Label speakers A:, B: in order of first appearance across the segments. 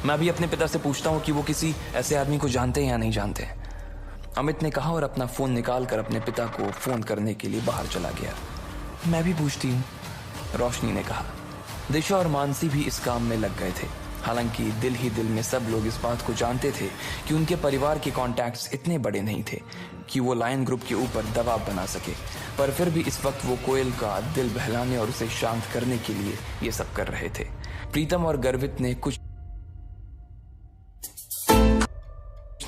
A: मैं अभी अपने पिता से पूछता हूँ कि वो किसी ऐसे आदमी को जानते हैं या नहीं जानते। अमित ने कहा और अपना फोन निकालकर अपने पिता को फोन करने के लिए बाहर चला गया। मैं भी पूछती हूँ, रोशनी ने कहा। दिशा और मानसी भी इस काम में लग गए थे। हालांकि दिल ही दिल में सब लोग इस बात को जानते थे कि उनके परिवार के कॉन्टैक्ट्स इतने बड़े नहीं थे कि वो लायन ग्रुप के ऊपर दबाव बना सके, पर फिर भी इस वक्त वो कोयल का दिल बहलाने और उसे शांत करने के लिए ये सब कर रहे थे। प्रीतम और गर्वित ने कुछ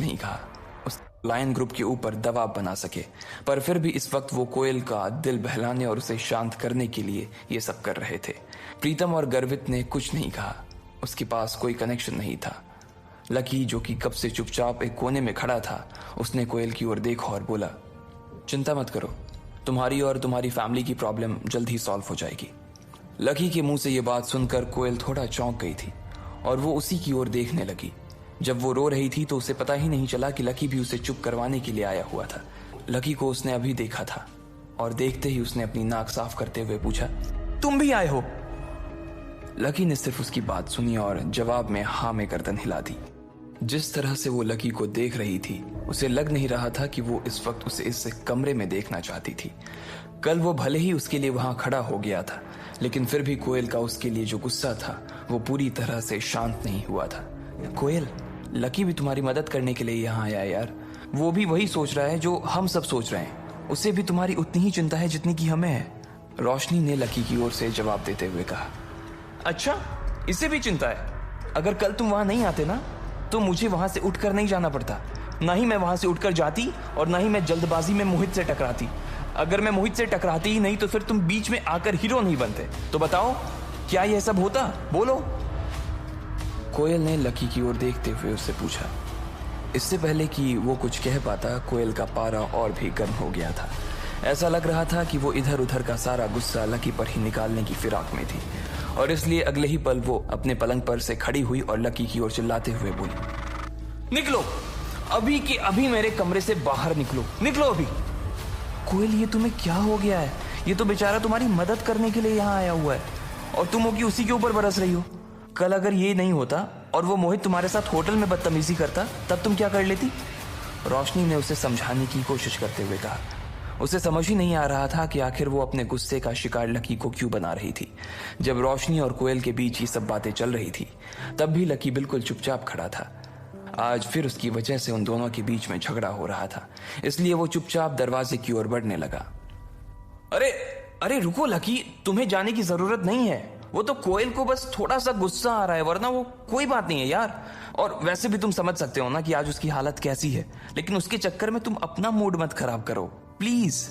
A: नहीं कहा, उस लायन ग्रुप के ऊपर दबाव बना सके, पर फिर भी इस वक्त वो कोयल का दिल बहलाने और उसे शांत करने के लिए ये सब कर रहे थे। प्रीतम और गर्वित ने कुछ नहीं कहा, उसके पास कोई कनेक्शन नहीं था। लकी, जो कि कब से चुपचाप एक कोने में खड़ा था, उसने कोयल की ओर देखा और बोला, चिंता मत करो, तुम्हारी और तुम्हारी फैमिली की प्रॉब्लम जल्द ही सॉल्व हो जाएगी। लकी के मुंह से ये बात सुनकर कोयल थोड़ा चौंक गई थी और वो उसी की ओर देखने लगी। जब वो रो रही थी तो उसे पता ही नहीं चला कि लकी भी उसे चुप करवाने के लिए आया हुआ था। लकी को उसने अभी देखा था और देखते ही उसने अपनी नाक साफ करते हुए पूछा, तुम भी आए हो? लकी ने सिर्फ उसकी बात सुनी और जवाब में हाँ में गर्दन हिला दी। जिस तरह से वो लकी को देख रही थी, उसे लग नहीं रहा था कि वो इस वक्त उसे इस कमरे में देखना चाहती थी। कल वो भले ही उसके लिए वहां खड़ा हो गया था, लेकिन फिर भी कोयल का उसके लिए जो गुस्सा था वो पूरी तरह से शांत नहीं हुआ था। कोयल, लकी भी तुम्हारी मदद करने के लिए यहाँ आया यार। वो भी वही सोच रहा है जो हम सब सोच रहे हैं। उसे भी तुम्हारी उतनी ही चिंता है जितनी की हमें है। रोशनी ने लकी की ओर से जवाब देते हुए कहा। अच्छा, इसे भी चिंता है? अगर कल तुम वहां नहीं आते ना, तो मुझे वहां से उठकर नहीं जाना पड़ता। ना ही मैं वहां से उठकर जाती और ना ही मैं जल्दबाजी में मोहित से टकराती। अगर मैं मोहित से टकराती ही नहीं तो फिर तुम बीच में आकर हीरो नहीं बनते। तो बताओ, क्या यह सब होता? बोलो। कोयल ने लकी की ओर देखते हुए उससे पूछा। इससे पहले कि वो कुछ कह पाता, कोयल का पारा और भी गर्म हो गया था। ऐसा लग रहा था कि वो इधर उधर का सारा गुस्सा लकी पर ही निकालने की फिराक में थी और इसलिए अगले ही पल वो अपने पलंग पर से खड़ी हुई और लकी की ओर चिल्लाते हुए बोली, निकलो अभी के अभी, मेरे कमरे से बाहर निकलो, निकलो अभी। कोयल, ये तुम्हें क्या हो गया है? ये तो बेचारा तुम्हारी मदद करने के लिए यहाँ आया हुआ है और तुम होगी उसी के ऊपर बरस रही हो। कल अगर ये नहीं होता और वो मोहित तुम्हारे साथ होटल में बदतमीजी करता, तब तुम क्या कर लेती? रोशनी ने उसे समझाने की कोशिश करते हुए कहा। उसे समझ ही नहीं आ रहा था कि आखिर वो अपने गुस्से का शिकार लकी को क्यों बना रही थी। जब रोशनी और कोयल के बीच ये सब बातें चल रही थी, तब भी लकी बिल्कुल चुपचाप खड़ा था। आज फिर उसकी वजह से उन दोनों के बीच में झगड़ा हो रहा था, इसलिए वो चुपचाप दरवाजे की ओर बढ़ने लगा। अरे अरे रुको लकी, तुम्हें जाने की जरूरत नहीं है। वो तो कोयल को बस थोड़ा सा गुस्सा आ रहा है, वरना वो कोई बात नहीं है यार। और वैसे भी तुम समझ सकते हो ना कि आज उसकी हालत कैसी है, लेकिन उसके चक्कर में तुम अपना मूड मत खराब करो प्लीज।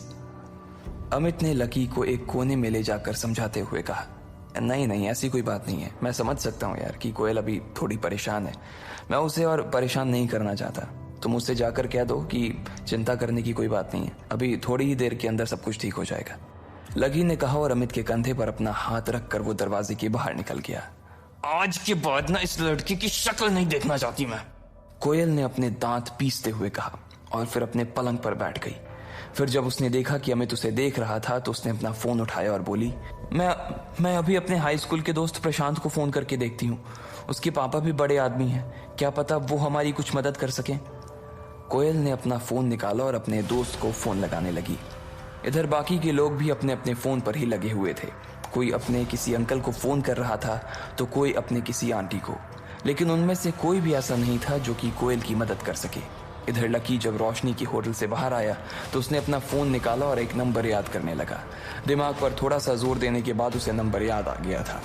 A: अमित ने लकी को एक कोने में ले जाकर समझाते हुए कहा, नहीं नहीं, ऐसी कोई बात नहीं है। मैं समझ सकता हूँ यार कि कोयल अभी थोड़ी परेशान है। मैं उसे और परेशान नहीं करना चाहता। तुम उससे जाकर कह दो कि चिंता करने की कोई बात नहीं है, अभी थोड़ी ही देर के अंदर सब कुछ ठीक हो जाएगा। लकी ने कहा और अमित के कंधे पर अपना हाथ रखकर वो दरवाजे के बाहर निकल गया। आज के बाद ना इस लड़के की शक्ल नहीं देखना चाहती मैं, कोयल ने अपने दांत पीसते हुए कहा और फिर अपने पलंग पर बैठ गई। फिर जब उसने देखा कि अमित उसे देख रहा था तो उसने अपना फोन उठाया और बोली, मैं अभी अपने हाई स्कूल के दोस्त प्रशांत को फोन करके देखती हूँ। उसके पापा भी बड़े आदमी हैं, क्या पता वो हमारी कुछ मदद कर सकें। कोयल ने अपना फोन निकाला और अपने दोस्त को फोन लगाने लगी। इधर बाकी के लोग भी अपने अपने फोन पर ही लगे हुए थे। कोई अपने किसी अंकल को फोन कर रहा था तो कोई अपने किसी आंटी को, लेकिन उनमें से कोई भी ऐसा नहीं था जो कि कोयल की मदद कर सके। इधर लकी जब रोशनी की होटल से बाहर आया तो उसने अपना फोन निकाला और एक नंबर याद करने लगा। दिमाग पर थोड़ा सा जोर देने के बाद उसे नंबर याद आ गया था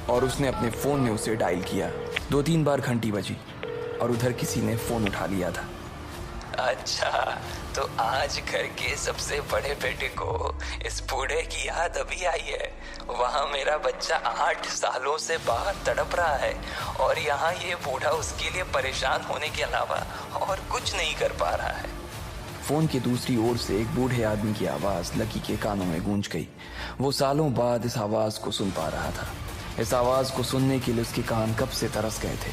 A: और उसने अपने फोन में उसे डायल किया। 2-3 बार घंटी बजी और उधर किसी ने फोन उठा लिया था। अच्छा, तो आज घर के सबसे बड़े बेटे को इस बूढ़े की याद अभी आई है। वहाँ मेरा बच्चा 8 सालों से बाहर तड़प रहा है और यहाँ ये बूढ़ा उसके लिए परेशान होने के अलावा और कुछ नहीं कर पा रहा है। फोन की दूसरी ओर से एक बूढ़े आदमी की आवाज लकी के कानों में गूंज गई। वो सालों बाद इस आवाज को सुन पा रहा था। इस आवाज को सुनने के लिए उसके कान कब से तरस गए थे,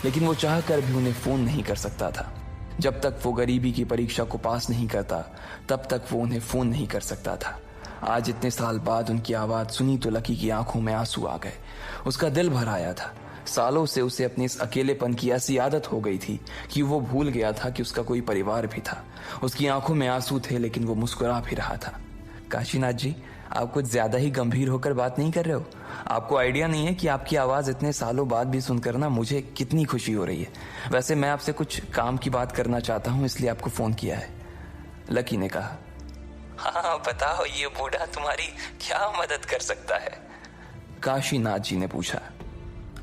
A: लेकिन वो चाहकर भी उन्हें फोन नहीं कर सकता था। जब तक वो गरीबी की परीक्षा को पास नहीं करता, तब तक वो उन्हें फोन नहीं कर सकता था। आज इतने साल बाद उनकी आवाज सुनी तो लकी की आंखों में आंसू आ गए। उसका दिल भर आया था। सालों से उसे अपने इस अकेलेपन की ऐसी आदत हो गई थी कि वो भूल गया था कि उसका कोई परिवार भी था। उसकी आंखों में आंसू थे, लेकिन वो मुस्कुरा भी रहा था। काशीनाथ जी, आप कुछ ज्यादा ही गंभीर होकर बात नहीं कर रहे हो? आपको आइडिया नहीं है कि आपकी आवाज इतने सालों बाद भी सुनकर ना मुझे कितनी खुशी हो रही है। वैसे मैं आपसे कुछ काम की बात करना चाहता हूँ, इसलिए आपको फोन किया है। लकी ने कहा। हाँ बताओ, ये बूढ़ा तुम्हारी क्या मदद कर सकता है? काशीनाथ जी ने पूछा।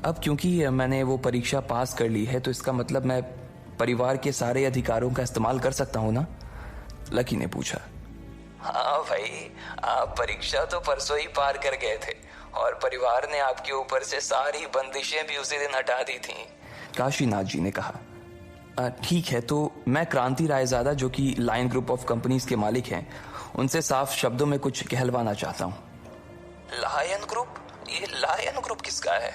A: अब क्योंकि मैंने वो परीक्षा पास कर ली है तो इसका मतलब मैं परिवार के सारे अधिकारों का इस्तेमाल कर सकता हूँ ना? लकी ने पूछा। हाँ भाई, आप परीक्षा तो परसों ही पार कर गए थे और परिवार ने आपके ऊपर से सारी बंदिशें भी उसी दिन हटा दी थीं। काशीनाथ जी ने कहा। ठीक है, तो मैं क्रांति रायजादा, जो कि लायन ग्रुप ऑफ कंपनीज के मालिक हैं, उनसे साफ शब्दों में कुछ कहलवाना चाहता हूँ। Lion group? ये लायन ग्रुप किसका है?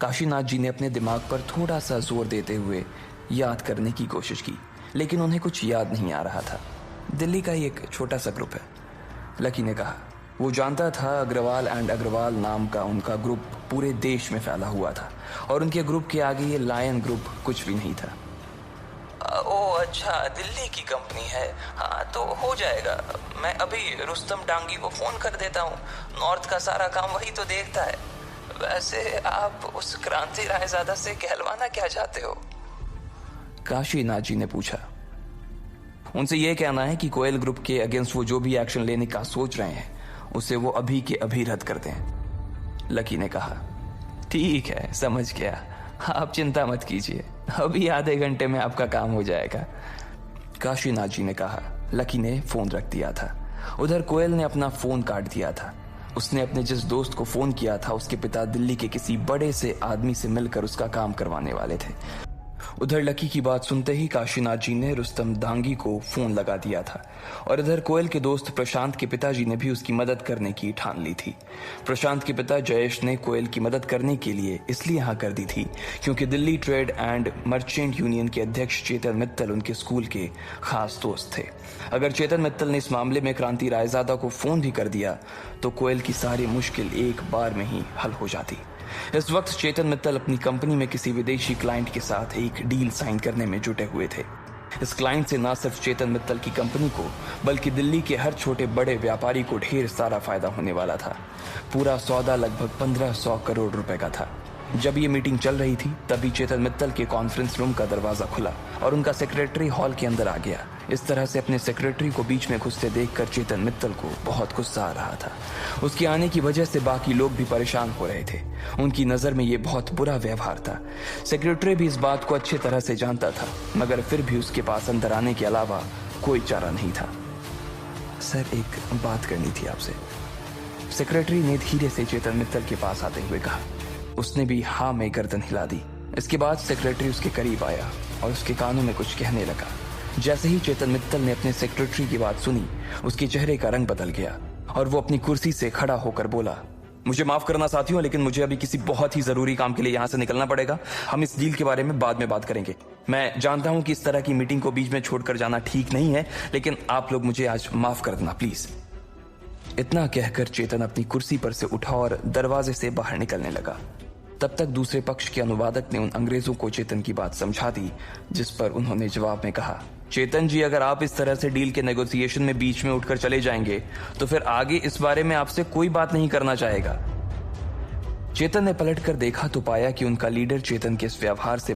A: काशीनाथ जी ने अपने दिमाग पर थोड़ा सा जोर देते हुए याद करने की कोशिश की, लेकिन उन्हें कुछ याद नहीं आ रहा था। दिल्ली का ही एक छोटा सा ग्रुप है, लकी ने कहा। वो जानता था अग्रवाल एंड अग्रवाल नाम का उनका ग्रुप पूरे देश में फैला हुआ था और उनके ग्रुप के आगे ये लायन ग्रुप कुछ भी नहीं था। ओ अच्छा, दिल्ली की कंपनी है। हाँ तो हो जाएगा, मैं अभी रुस्तम डांगी को फोन कर देता हूँ। नॉर्थ का सारा काम वही तो देखता है। वैसे आप उस क्रांति रायजादा से कहलवाना क्या चाहते हो? काशीनाथ जी ने पूछा। उनसे यह कहना है कि कोयल ग्रुप के अगेंस्ट वो जो भी एक्शन लेने का सोच रहे हैं उसे वो अभी के अभी रद्द कर दें। लकी ने कहा। ठीक है, समझ गया, आप चिंता मत कीजिए, अभी आधे घंटे में आपका काम हो जाएगा, काशीनाथ जी ने कहा। लकी ने फोन रख दिया था। उधर कोयल ने अपना फोन काट दिया था। उसने अपने जिस दोस्त को फोन किया था उसके पिता दिल्ली के किसी बड़े से आदमी से मिलकर उसका काम करवाने वाले थे। उधर लकी की बात सुनते ही काशीनाथ जी ने रुस्तम डांगी को फोन लगा दिया था और इधर कोयल के दोस्त प्रशांत के पिताजी ने भी उसकी मदद करने की ठान ली थी। प्रशांत के पिता जयेश ने कोयल की मदद करने के लिए इसलिए हाँ कर दी थी क्योंकि Delhi trade and merchant union के अध्यक्ष चेतन मित्तल उनके स्कूल के खास दोस्त थे। अगर चेतन मित्तल ने इस मामले में क्रांति रायजादा को फोन भी कर दिया तो कोयल की सारी मुश्किल एक बार में ही हल हो जाती। इस वक्त चेतन मित्तल अपनी कंपनी में किसी विदेशी क्लाइंट के साथ एक डील साइन करने में जुटे हुए थे। इस क्लाइंट से न सिर्फ चेतन मित्तल की कंपनी को बल्कि दिल्ली के हर छोटे बड़े व्यापारी को ढेर सारा फायदा होने वाला था। पूरा सौदा लगभग 1500 करोड़ रुपए का था। जब ये मीटिंग चल रही थी तभी चेतन मित्तल के कॉन्फ्रेंस रूम का दरवाजा खुला और उनका सेक्रेटरी हॉल के अंदर आ गया। इस तरह से अपने सेक्रेटरी को बीच में घुसते देखकर चेतन मित्तल को बहुत गुस्सा आ रहा था। उसके आने की वजह से बाकी लोग भी परेशान हो रहे थे। उनकी नजर में ये बहुत बुरा व्यवहार था। सेक्रेटरी भी इस बात को अच्छी तरह से जानता था, मगर फिर भी उसके पास अंदर आने के अलावा कोई चारा नहीं था। सर, एक बात करनी थी आपसे, सेक्रेटरी ने धीरे से चेतन मित्तल के पास आते हुए कहा। उसने भी हाँ में गर्दन हिला दी। इसके बाद सेक्रेटरी उसके करीब आया और उसके कानों में कुछ कहने लगा। जैसे ही चेतन मित्तल ने अपने सेक्रेटरी की बात सुनी, उसके चेहरे का रंग बदल गया और वो अपनी कुर्सी से खड़ा होकर बोला, मुझे माफ करना साथियों, लेकिन मुझे अभी किसी बहुत ही जरूरी काम के लिए यहाँ से निकलना पड़ेगा। हम इस डील के बारे में बाद में बात करेंगे। मैं जानता हूँ कि इस तरह की मीटिंग को बीच में छोड़कर जाना ठीक नहीं है, लेकिन आप लोग मुझे आज माफ कर देना प्लीज। इतना कहकर चेतन अपनी कुर्सी पर से उठा और दरवाजे से बाहर निकलने लगा। तब तक दूसरे पक्ष के अनुवादक ने उन अंग्रेजों को चेतन की बात समझा दी, जिस पर उन्होंने जवाब में कहा, चेतन जी, अगर आप इस तरह से डील के नेगोशिएशन में बीच में उठकर चले जाएंगे तो फिर आगे इस बारे में आपसे कोई बात नहीं करना चाहेगा। चेतन ने पलटकर देखा तो पाया कि उनका लीडर चेतन के इस व्यवहार से